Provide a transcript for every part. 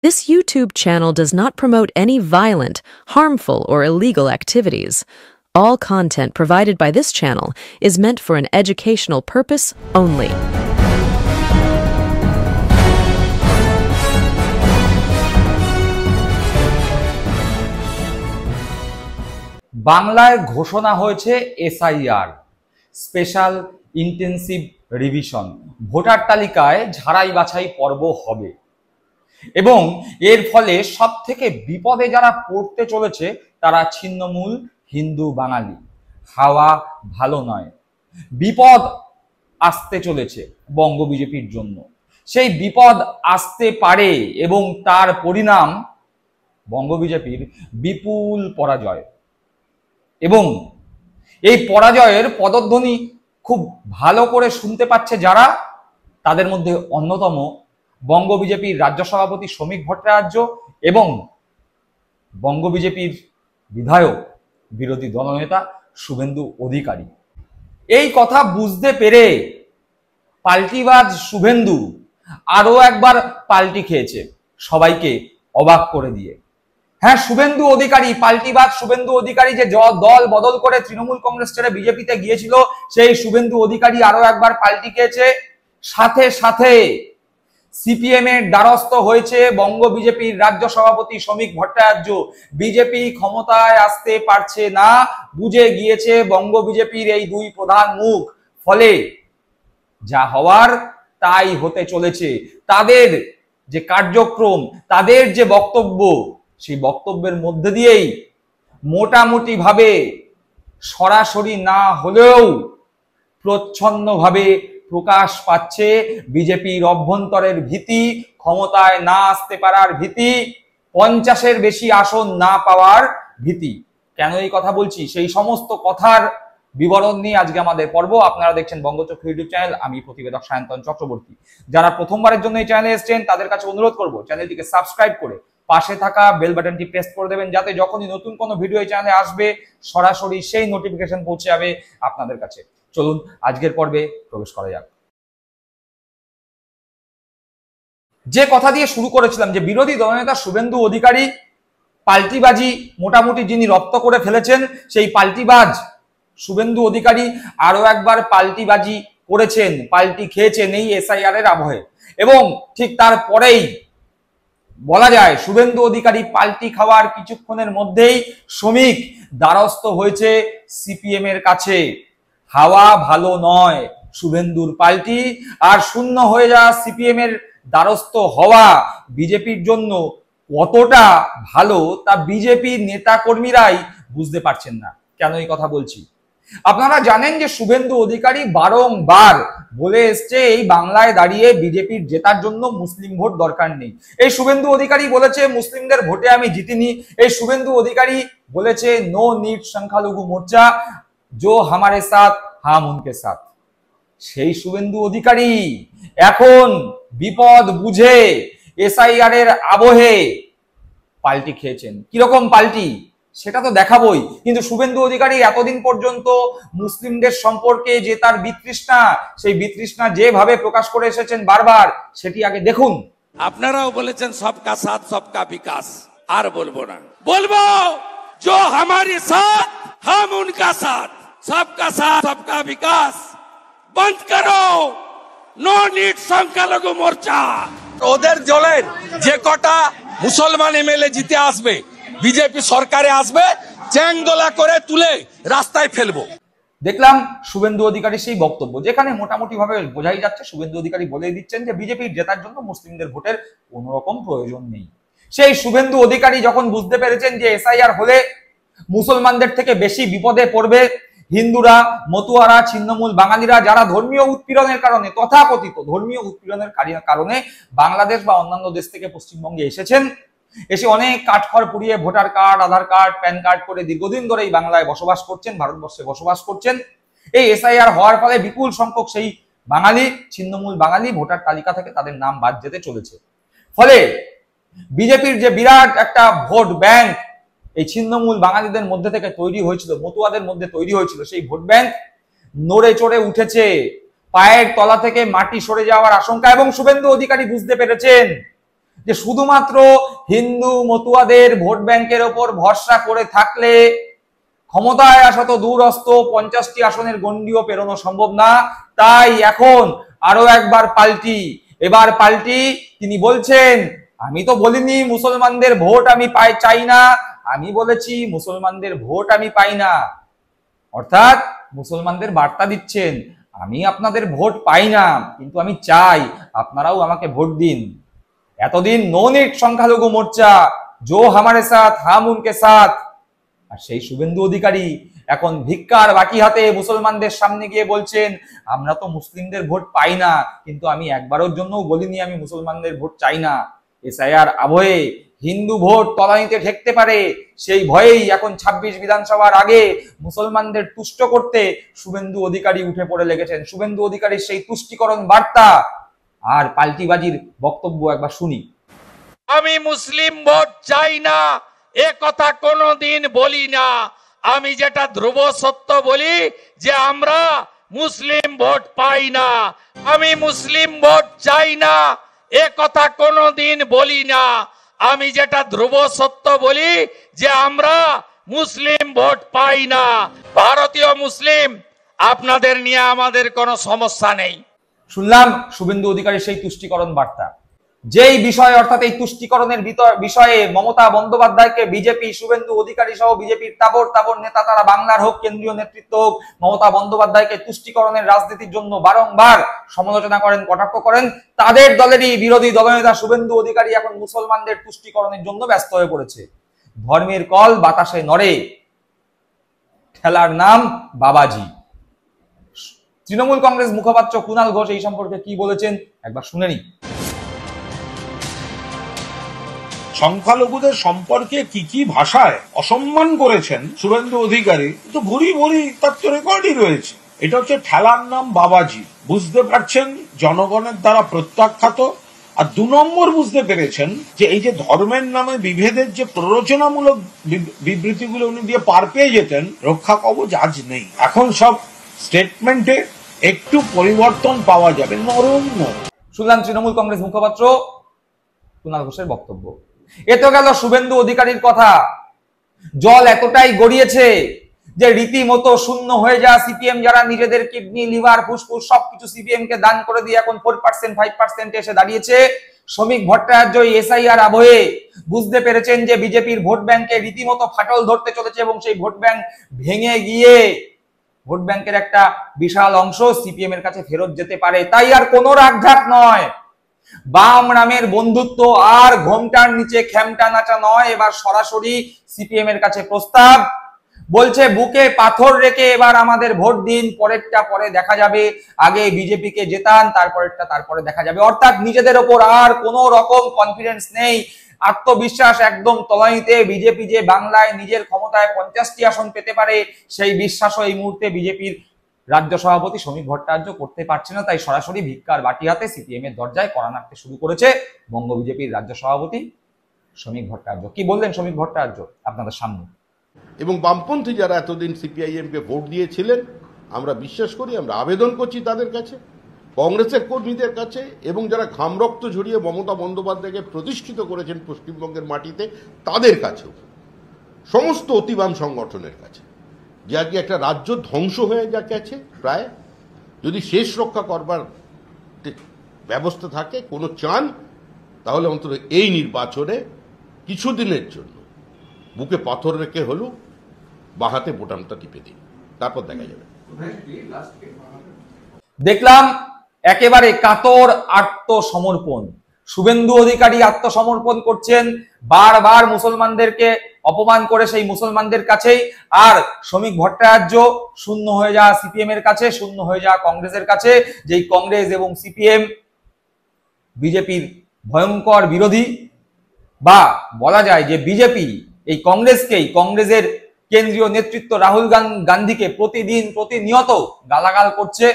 This YouTube channel does not promote any violent, harmful, or illegal activities. All content provided by this channel is meant for an educational purpose only. বাংলায় ঘোষণা হয়েছে SIR special intensive revision. Voter তালিকায় ঝাড়াই বাছাই পর্ব হবে এবং এর ফলে সবথেকে বিপদে যারা পড়তে চলেছে তারা ছিন্নমূল হিন্দু বাঙালি। হাওয়া ভালো নয়, বিপদ আসতে চলেছে বঙ্গ বিজেপির জন্য। সেই বিপদ আসতে পারে এবং তার পরিণাম বঙ্গ বিজেপির বিপুল পরাজয়। এবং এই পরাজয়ের পদধ্বনি খুব ভালো করে শুনতে পাচ্ছে যারা, তাদের মধ্যে অন্যতম বঙ্গ বিজেপির রাজ্য সভাপতি শ্রমিক ভট্টাচার্য এবং বঙ্গ বিজেপির বিধায়ক বিরোধী দলনেতা শুভেন্দু অধিকারী। এই কথা বুঝতে পেরে পাল্টিবাজ শুভেন্দু আরো একবার পাল্টি খেয়েছে সবাইকে অবাক করে দিয়ে। হ্যাঁ, শুভেন্দু অধিকারী, পাল্টিবাজ শুভেন্দু অধিকারী যে দল বদল করে তৃণমূল কংগ্রেস ছেড়ে বিজেপিতে গিয়েছিল, সেই শুভেন্দু অধিকারী আরো একবার পাল্টি খেয়েছে। সাথে সাথে সিপিএম এর দ্বারস্থ হয়েছে বঙ্গ বিজেপির রাজ্য সভাপতি শ্রমিক ভট্টাচার্য। বিজেপি ক্ষমতায় আসতে পারছে না, বুঝে গিয়েছে বঙ্গ বিজেপির এই দুই প্রধান মুখ। ফলে যা হওয়ার তাই হতে চলেছে। তাদের যে কার্যক্রম, তাদের যে বক্তব্য, সেই বক্তব্যের মধ্যে দিয়েই মোটামুটি ভাবে সরাসরি না হলেও প্রচ্ছন্নভাবে প্রকাশ পাচ্ছে বিজেপির অভ্যন্তরের ভীতি, ক্ষমতায় না আসতে পারার ভীতি, 50-এর বেশি আসন না পাওয়ার ভীতি। কেন এই কথা বলছি, সেই সমস্ত কথার বিবরণ নিয়ে আজকে আমাদের পর্ব। আপনারা দেখছেন বঙ্গচক্ষু ইউটিউব চ্যানেল, আমি প্রতিবেদক সায়ন্তন চক্রবর্তী। যারা প্রথমবারের জন্য এই চ্যানেলে এসেছেন তাদের কাছে অনুরোধ করব চ্যানেলটিকে সাবস্ক্রাইব করে পাশে থাকা বেল বাটনটি প্রেস করে দেবেন, যাতে যখনই নতুন কোনো ভিডিও এই চ্যানেলে আসবে সরাসরি সেই নোটিফিকেশন পৌঁছে যাবে আপনাদের কাছে। চলুন আজকের পর্বে প্রবেশ করা যাক। যে কথা দিয়ে শুরু করেছিলাম যে বিরোধী দলনেতা শুভেন্দু অধিকারী পাল্টিবাজি মোটামুটি যিনি রপ্ত করে ফেলেছেন, সেই পাল্টিবাজ শুভেন্দু অধিকারী আরো একবার পাল্টিবাজি করেছেন, পাল্টি খেয়েছেন এই এসআইআর এর আবহে। এবং ঠিক তারপরেই বলা যায় শুভেন্দু অধিকারী পাল্টি খাওয়ার কিছুক্ষণের মধ্যেই শ্রমিক দ্বারস্থ হয়েছে সিপিএম এর কাছে। হাওয়া ভালো নয় শুভেন্দুর পাল্টি, আর শূন্য হয়ে যাওয়া সিপিএম এর দ্বারস্থ হওয়া বিজেপির জন্য কতটা ভালো তা বিজেপির নেতা কর্মীরাই বুঝতে পারছেন না। কেন এই কথা বলছি, আপনারা জানেন যে শুভেন্দু অধিকারী বারংবার বলে এসছে এই বাংলায় দাঁড়িয়ে বিজেপির জেতার জন্য মুসলিম ভোট দরকার নেই। এই শুভেন্দু অধিকারী বলেছে মুসলিমদের ভোটে আমি জিতিনি। এই শুভেন্দু অধিকারী বলেছে নো নিড সংখ্যালঘু মোর্চা, जो हमारे साथ हम उनके साथ। সেই শুভেন্দু অধিকারী এখন বিপদ বুঝে এসআইআর এর আবহে পাল্টি খেয়েছেন। কিরকম পাল্টি সেটা তো দেখাবোই, কিন্তু শুভেন্দু অধিকারী এতদিন পর্যন্ত মুসলিমদের সম্পর্কে যে তার বিতৃষ্ণা, সেই বিতৃষ্ণা যেভাবে প্রকাশ করে এসেছেন বারবার, সেটি আগে দেখুন। আপনারাও বলেছেন সবকা সাথ সবকা বিকাশ, আর বলবো না, বলবো जो हमारे साथ हम उनका साथ, सबका साथ सबका विकास बंद करो, नो नीड সংখ্যালঘু মোর্চা। ওদের দলের যে কটা মুসলমান এমএলএ জিতে আসবে, বিজেপি সরকারে আসবে, চ্যাংদোলা করে তুলে রাস্তায় ফেলবো। দেখলাম শুভেন্দু অধিকারী সেই বক্তব্য, যেখানে মোটামুটি ভাবে বোঝাই যাচ্ছে শুভেন্দু অধিকারী বলে দিচ্ছেন যে বিজেপির জেতার জন্য মুসলিমদের ভোটের কোন রকম প্রয়োজন নেই। সেই শুভেন্দু অধিকারী যখন বুঝতে পেরেছেন যে এসআইআর হলে মুসলমানদের থেকে বেশি বিপদে পড়বে হিন্দুরা, মতুয়ারা, ছিন্নমূল বাঙালিরা, যারা ধর্মীয় উৎপীড়নের কারণে, তথাকথিত ধর্মীয় উৎপীড়নের কারণে বাংলাদেশ বা অন্যান্য দেশ থেকে পশ্চিমবঙ্গে এসেছেন, এসে অনেক কাঠখড় পুড়িয়ে ভোটার কার্ড, আধার কার্ড, প্যান কার্ড করে দীর্ঘদিন ধরে এই বাংলায় বসবাস করছেন, ভারতবর্ষে বসবাস করছেন। এই এসআইআর হওয়ার ফলে বিপুল সংখ্যক সেই বাঙালি, ছিন্নমূল বাঙালি ভোটার তালিকা থেকে তাদের নাম বাদ যেতে চলেছে। ফলে বিজেপির যে বিরাট একটা ভোট ব্যাংক এই ছিন্নমূল বাঙালিদের মধ্যে থেকে তৈরি হয়েছিল, মতুয়াদের মধ্যে তৈরি হয়েছিল, সেই ভোট ব্যাংক নড়ে চড়ে উঠেছে। পায়ের তলা থেকে মাটি সরে যাওয়ার আশঙ্কা। এবং শুভেন্দু অধিকারী বুঝতে পেরেছেন যে শুধুমাত্র হিন্দু মতুয়াদের ভোট ব্যাংকের ওপর ভরসা করে থাকলে ক্ষমতায় আসা তো দূরস্থ, 50টি আসনের গণ্ডিও পেরোনো সম্ভব না। তাই এখন আরো একবার পাল্টি, এবার পাল্টি তিনি বলছেন, আমি তো বলিনি মুসলমানদের ভোট আমি চাই না, আমি বলেছি মুসলমানদের ভোট আমি পাই না। অর্থাৎ মুসলমানদের বার্তা দিচ্ছেন, আমি আপনাদের ভোট পাই না, কিন্তু আমি চাই আপনারাও আমাকে ভোট দিন। এতদিন নো নিট সংখ্যালঘু মোর্চা, জো হামারে সাথ হাম উনকে সাথ, আর সেই শুভেন্দু অধিকারী এখন ভিক্ষার বাটি হাতে মুসলমানদের সামনে গিয়ে বলছেন, আমরা তো মুসলিমদের ভোট পাই না, কিন্তু আমি একবারের জন্য বলিনি আমি মুসলমানদের ভোট চাই না। এসআইআর আবহে হিন্দু ভোট তলানিতে ঠেকতে পারে, সেই ভয়েই এখন 26 বিধানসভার আগে মুসলমানদের তুষ্ট করতে শুভেন্দু অধিকারী উঠে পড়ে লেগেছেন। শুভেন্দু অধিকারীর সেই তুষ্টিকরণ বার্তা আর পাল্টিবাজির বক্তব্য একবার শুনি। আমি মুসলিম ভোট চাই না এ কথা কোনোদিন বলি না, আমি যেটা ধ্রুব সত্য বলি যে আমরা মুসলিম ভোট পাই না। আমি মুসলিম ভোট চাই না এ কথা কোনোদিন বলি না, আমি যেটা ধ্রুব সত্য বলি যে আমরা মুসলিম ভোট পাই না। ভারতীয় মুসলিম আপনাদের নিয়ে আমাদের কোনো সমস্যা নেই। শুনলাম শুভেন্দু অধিকারীর সেই তুষ্টিকরণ বার্তা। যেই বিষয় অর্থাৎ এই তুষ্টিকরণের বিষয়ে মমতা বন্দ্যোপাধ্যায়কে বিজেপি, শুভেন্দু অধিকারী সহ বিজেপির তাবর তাবর নেতা, তারা বাংলার হোক কেন্দ্রীয় নেতৃত্ব হোক, মমতা বন্দ্যোপাধ্যায়কে তুষ্টিকরণের রাজনীতির জন্য বারংবার সমালোচনা করেন, কটাক্ষ করেন। তাদের দলেরই বিরোধী দলনেতা শুভেন্দু অধিকারী এখন মুসলমানদের তুষ্টিকরণের জন্য ব্যস্ত হয়ে পড়েছে। ধর্মের কল বাতাসে নড়ে, ঠেলার নাম বাবাজি। তৃণমূল কংগ্রেস মুখপাত্র কুণাল ঘোষ এই সম্পর্কে কি বলেছেন একবার শুনে নিই। সংখ্যালঘুদের সম্পর্কে কি কি ভাষায় অসম্মান করেছেন শুভেন্দু অধিকারী, তো ভুরি ভুরি তার তো রেকর্ডই রয়েছে। এটা হচ্ছে ঠেলার নাম বাবাজি। বুঝতে পারছেন জনগণের দ্বারা প্রত্যাখ্যাত। আর 2 নম্বর বুঝতে পেরেছেন যে এই যে ধর্মের নামে বিভেদের যে প্ররোচনামূলক বিবৃতিগুলো উনি দিয়ে পার পেয়ে যেতেন, রক্ষা কবচ আজ নেই। এখন সব স্টেটমেন্টে একটু পরিবর্তন পাওয়া যাবে, নরম নরম। শুনলাম তৃণমূল কংগ্রেস মুখপাত্র কুণাল ঘোষের বক্তব্য। এ তো গেল শুভেন্দু অধিকারীর কথা। জল এতটাই গড়িয়েছে যে রীতিমতো শূন্য হয়ে যাওয়া সিপিএম, যারা নিজেদের কিডনি, লিভার, ফুসফুস সবকিছু সিপিএম কে দান করে দিয়ে এখন 4%, 5% এসে দাঁড়িয়েছে। শ্রমিক ভট্টাচার্য এসআইআর আবহে বুঝতে পেরেছেন যে বিজেপির ভোট ব্যাংকে রীতিমতো ফাটল ধরতে চলেছে এবং সেই ভোট ব্যাংক ভেঙে গিয়ে ভোট ব্যাংকের একটা বিশাল অংশ সিপিএম এর কাছে ফেরত যেতে পারে। তাই আর কোনো রাগঢাক নয়, বাম নামের বন্ধুত্ব আর ঘোমটার নিচে খ্যামটা নাচা নয়। এবার সরাসরি সিপিএম এর কাছে প্রস্তাব, বলছে বুকে পাথর রেখে এবার আমাদের ভোট দিন, পরেরটা পরে দেখা যাবে, আগে বিজেপি কে জেতান, তারপরেরটা তারপরে দেখা যাবে। অর্থাৎ নিজেদের ওপর আর কোনো রকম কনফিডেন্স নেই, আত্মবিশ্বাস একদম তলানিতে। বিজেপি যে বাংলায় নিজের ক্ষমতায় 50টি আসন পেতে পারে, সেই বিশ্বাসও এই মুহূর্তে বিজেপির রাজ্য সভাপতি শ্রমিক ভট্টাচার্য করতে পারছে না। তাই সরাসরি ভিক্ষার বাটি হাতে সিপিএম এর দরজায় কড়া নাড়তে শুরু করেছে বঙ্গ বিজেপির রাজ্য সভাপতি শ্রমিক ভট্টাচার্য। কি বললেন শ্রমিক ভট্টাচার্য আপনাদের সামনে। এবং বামপন্থী যারা এতদিন সিপিআইএমকে ভোট দিয়েছিলেন, আমরা বিশ্বাস করি, আমরা আবেদন করছি তাদের কাছে, কংগ্রেসের কর্মীদের কাছে, এবং যারা ঘামরক্ত ঝরিয়ে মমতা বন্দ্যোপাধ্যায়কে প্রতিষ্ঠিত করেছেন পশ্চিমবঙ্গের মাটিতে, তাদের কাছেও, সমস্ত অতিবাম সংগঠনের কাছে, যে আজকে একটা রাজ্য ধ্বংস হয়ে যা গেছে প্রায়, যদি শেষ রক্ষা করবার ব্যবস্থা থাকে, কোনো চান, তাহলে অন্তত এই নির্বাচনে কিছুদিনের জন্য বুকে পাথর রেখে হলো বাহাতে বোতামটা টিপে দিন, তারপর দেখা যাবে। দেখলাম একেবারে কাতর আত্মসমর্পণ। শুভেন্দু অধিকারী আত্মসমর্পণ করছেন, বারবার মুসলমানদেরকে অপমান করে সেই মুসলমানদের কাছেই। আর শ্রমিক ভট্টাচার্য শূন্য হয়ে যাওয়া সিপিএম এর কাছে, শূন্য হয়ে যাওয়া কংগ্রেসের কাছে, যেই কংগ্রেস এবং সিপিএম বিজেপির ভয়ঙ্কর বিরোধী, বা বলা যায় যে বিজেপি এই কংগ্রেসকেই, কংগ্রেসের কেন্দ্রীয় নেতৃত্ব রাহুল গান্ধীকে প্রতিদিন প্রতিনিয়ত গালাগাল করছে,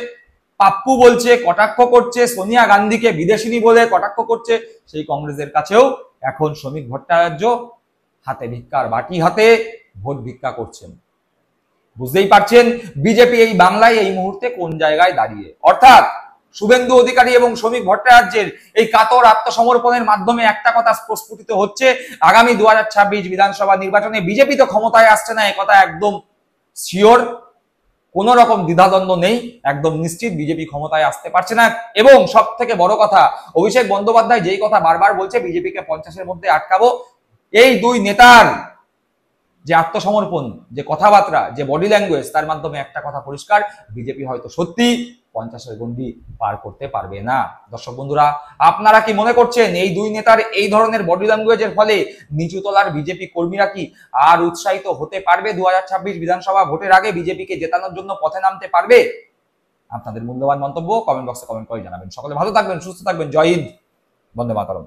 পাপ্পু বলছে, কটাক্ষ করছে, সোনিয়া গান্ধীকে বিদেশিনী বলে কটাক্ষ করছে। সেই কংগ্রেসের কাছেও এখন শ্রমিক ভট্টাচার্য হাতে ভিক্ষার বাটি হাতে ভোট ভিক্ষা করছেন। বুঝতেই পারছেন বিজেপি এই বাংলায় এই মুহূর্তে কোন জায়গায় দাঁড়িয়ে। অর্থাৎ শুভেন্দু অধিকারী এবং শ্রমিক ভট্টাচার্যের এই কাতর আত্মসমর্পণের মাধ্যমে একটা কথা প্রস্ফুটিত হচ্ছে, আগামী 2026 বিধানসভা নির্বাচনে বিজেপি তো ক্ষমতায় আসছে না, একথা একদম শিওর, কোন রকম দ্বিধাদ্বন্দ্ব নেই, একদম নিশ্চিত বিজেপি ক্ষমতায় আসতে পারছে না। এবং সব থেকে বড় কথা, অভিষেক বন্দ্যোপাধ্যায় যেই কথা বারবার বলছে বিজেপিকে 50-এর মধ্যে আটকাবো, এই দুই নেতার যে আত্মসমর্পণ, যে কথাবার্তা, যে বডি ল্যাঙ্গুয়েজ, তার মাধ্যমে একটা কথা পরিষ্কার, বিজেপি হয়তো সত্যি 50-এর গণ্ডি পার করতে পারবে না। দর্শক বন্ধুরা, আপনারা কি মনে করছেন এই দুই নেতার এই ধরনের বডি ল্যাঙ্গুয়েজের ফলে নিচুতলার বিজেপি কর্মীরা কি আর উৎসাহিত হতে পারবে? 2026 বিধানসভা ভোটের আগে বিজেপিকে জেতানোর জন্য পথে নামতে পারবে? আপনাদের মূল্যবান মন্তব্য কমেন্ট বক্সে কমেন্ট করে জানাবেন। সকলে ভালো থাকবেন, সুস্থ থাকবেন। জয় হিন্দ, বন্দে মাতরম।